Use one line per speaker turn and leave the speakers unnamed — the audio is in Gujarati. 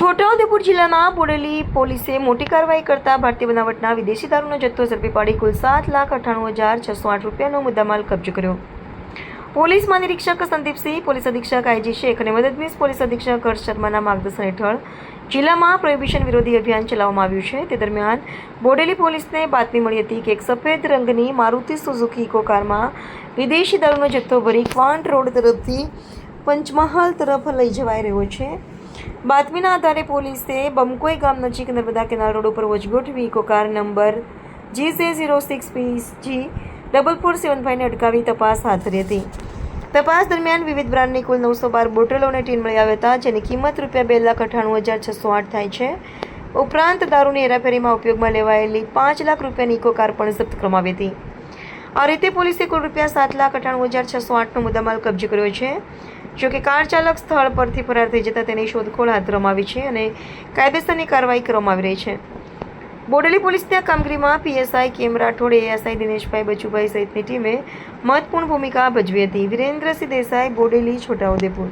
છોટાઉદેપુર જિલ્લામાં બોડેલી પોલીસે મોટી કાર્યવાહી કરતા ભારતીય બનાવટના વિદેશી દારૂનો જથ્થો ઝડપી પાડી કુલ 7,98,608 રૂપિયાનો મુદ્દામાલ કબજે કર્યો. પોલીસ મહાનિરીક્ષક સંદીપસિંહ, પોલીસ અધિક્ષક આઈજી શેખ અને મદદનીશ પોલીસ અધિક્ષક હર્ષ શર્માના માર્ગદર્શન હેઠળ જિલ્લામાં પ્રોહિબિશન વિરોધી અભિયાન ચલાવવામાં આવ્યું છે. તે દરમિયાન બોડેલી પોલીસને બાતમી મળી હતી કે એક સફેદ રંગની મારુતિ સુઝુકી ઇકો કારમાં વિદેશી દારૂનો જથ્થો ભરી ક્વાંટ રોડ તરફથી પંચમહાલ તરફ લઈ જવાઈ રહ્યો છે. બાતમીના આધારે પોલીસે બમકોઈ ગામ નજીક નર્મદા કેનાલ રોડ ઉપર વોચ ગોઠવી ઇકો કાર નંબર GJ06PG4475 ને અટકાવી તપાસ હાથ ધરી હતી. તપાસ દરમિયાન વિવિધ બ્રાન્ડની કુલ 912 બોટલો અને ટીન મળી આવ્યા હતા, જેની કિંમત ₹2,98,608 થાય છે. ઉપરાંત દારૂની હેરાફેરીમાં ઉપયોગમાં લેવાયેલી 5 લાખ રૂપિયાની ઇકો કાર પણ જપ્ત કરવામાં આવી હતી. આ રીતે પોલીસે કુલ ₹7,98,608નો મુદ્દામાલ કબજે કર્યો છે. જોકે કાર ચાલક સ્થળ પરથી ફરાર થઈ જતા તેની શોધખોળ હાથ ધરવામાં આવી છે અને કાયદેસરની કાર્યવાહી કરવામાં આવી રહી છે. બોડેલી પોલીસની આ કામગીરીમાં પીએસઆઈ કેમ રાઠોડ, એએસઆઈ દિનેશભાઈ બચુભાઈ સહિતની ટીમે મહત્વપૂર્ણ ભૂમિકા ભજવી હતી. વિરેન્દ્રસિંહ દેસાઈ, બોડેલી, છોટાઉદેપુર.